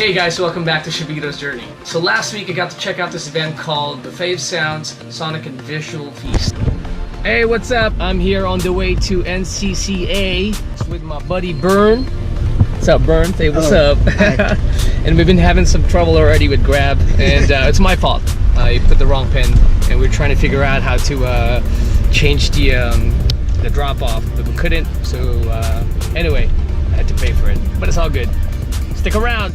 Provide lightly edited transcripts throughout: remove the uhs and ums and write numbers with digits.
Hey guys, welcome back to Chevitos Journey. So last week I got to check out this event called Buffet of Sounds, Sonic and Visual Feast. Hey, what's up? I'm here on the way to NCCA with my buddy Bern. What's up, Bern? Hey, what's up? And we've been having some trouble already with Grab, and it's my fault. I put the wrong pin, and we're trying to figure out how to change the drop-off, but we couldn't. So anyway, I had to pay for it, but it's all good. Stick around.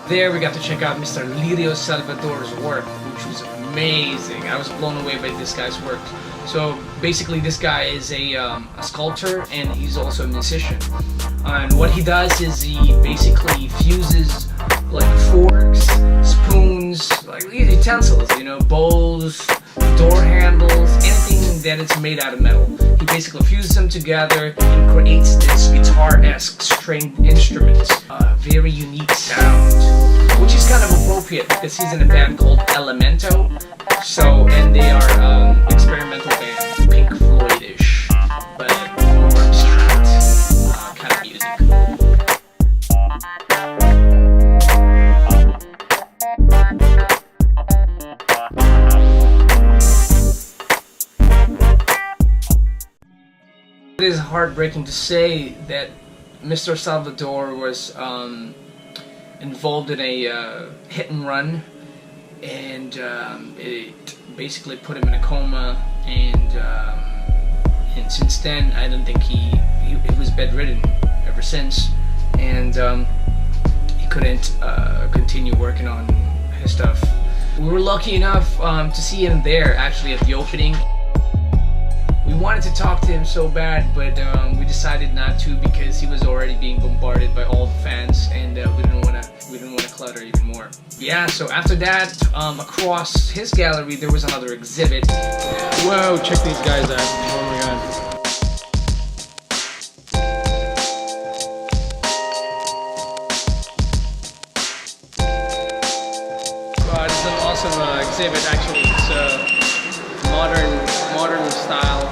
There we got to check out Mr. Lirio Salvador's work, which was amazing. I was blown away by this guy's work. So basically this guy is a sculptor, and he's also a musician. And what he does is he basically fuses like forks, spoons, like utensils, you know, bowls, door handles, anything that is made out of metal. He basically fuses them together and creates this guitar-esque stringed instrument. Very unique sound, which is kind of appropriate because he's in a band called Elemento. So, and they are experimental band, Pink Floyd-ish, but more abstract kind of music. It is heartbreaking to say that Mr. Salvador was involved in a hit and run, and it basically put him in a coma, and since then I don't think he was bedridden ever since, and he couldn't continue working on his stuff. We were lucky enough to see him there actually at the opening. We wanted to talk to him so bad, but we decided not to because he was already being bombarded by all the fans, and we didn't want to clutter even more. Yeah, so after that, across his gallery there was another exhibit. Whoa, check these guys out! Oh my god! Wow, this is an awesome exhibit. Actually, it's modern style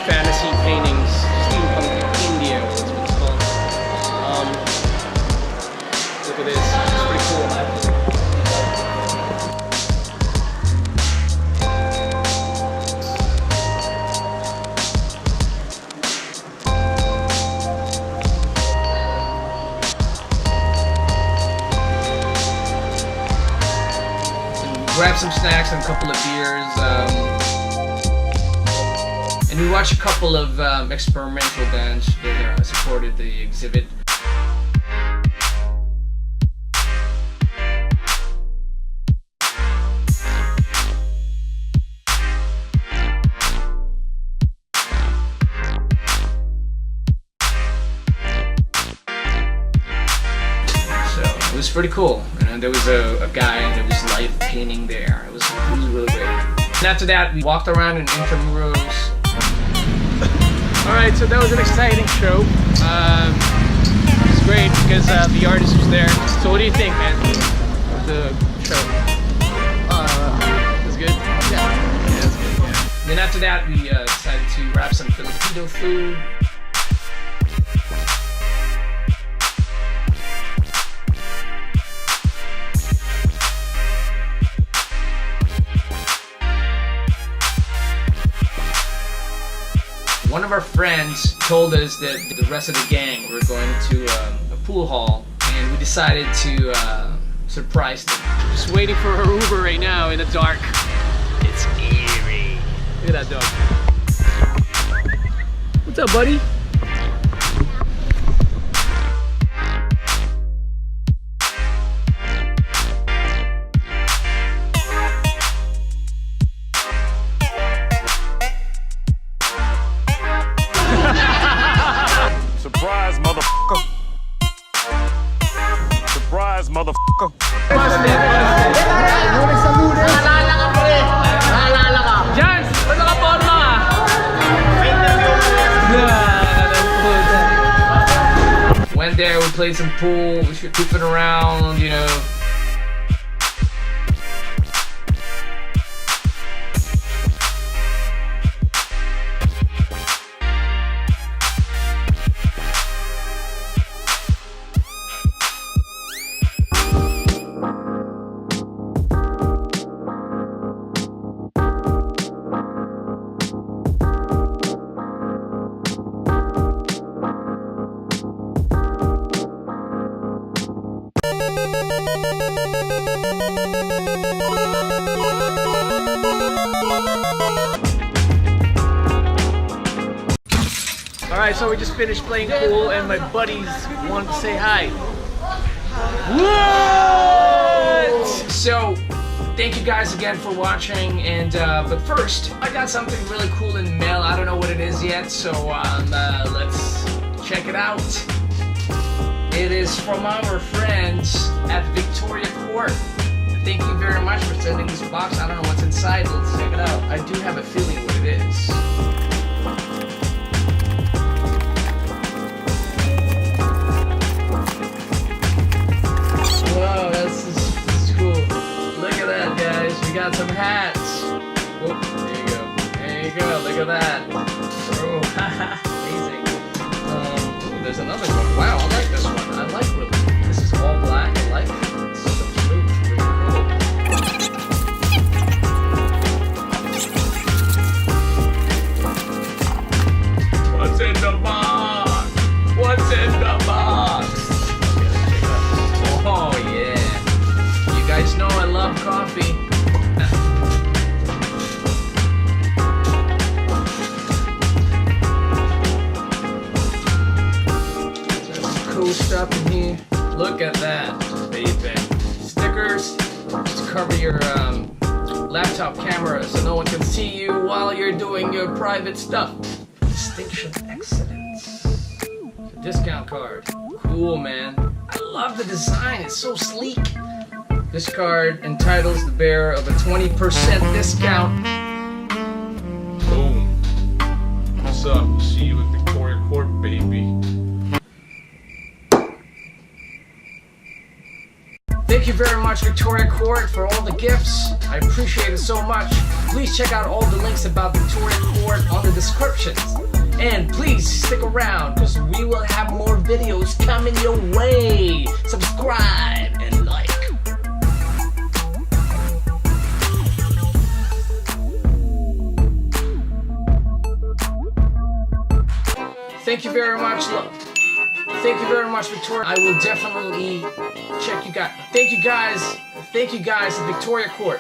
fantasy paintings, steampunk India, that's what it's called. Look at this, it's pretty cool. Grab some snacks and a couple of beers. And we watched a couple of experimental bands that supported the exhibit. So it was pretty cool. And there was a guy that was live painting there. It was really great. And after that, we walked around in Intramuros. Alright, so that was an exciting show. It was great because the artist was there. So what do you think, man, of the show? It was good? Yeah, it was good, yeah. Then after that, we decided to grab some Filipino food. One of our friends told us that the rest of the gang were going to a pool hall, and we decided to surprise them. Just waiting for her Uber right now in the dark. It's eerie. Look at that dog. What's up, buddy? Surprise, motherfucker. Surprise, motherfucker. Jans, ba't nakaporma ka? played some pool, we should keep it around, you know. Alright, so we just finished playing pool and my buddies wanted to say hi. What? So, thank you guys again for watching, and but first, I got something really cool in the mail. I don't know what it is yet, so let's check it out. It is from our friends at Victoria Court. Thank you very much for sending this box. I don't know what's inside. Let's check it out. I do have a feeling what it is. Whoa, this is cool. Look at that, guys. We got some hats. Whoop, there you go. There you go. Look at that. Oh, amazing. Ooh, there's another one. Wow, I like this one. I like it. This is all black. I like it. It's so smooth. Really cool. What's in the box? What's in the box? Oh yeah, you guys know I love coffee. There's some cool stuff in here. Look at that, baby. Stickers to cover your laptop camera so no one can see you while you're doing your private stuff. Distinction Excellence. Discount card. Cool, man. I love the design, it's so sleek. This card entitles the bearer of a 20% discount. Boom. What's up? See you at Victoria Court, baby. Thank you very much, Victoria Court, for all the gifts. I appreciate it so much. Please check out all the links about Victoria Court on the descriptions. And please stick around, because we will have more videos coming your way. Subscribe and like. Thank you very much. Thank you very much, Victoria. I will definitely check you guys. Thank you guys at Victoria Court.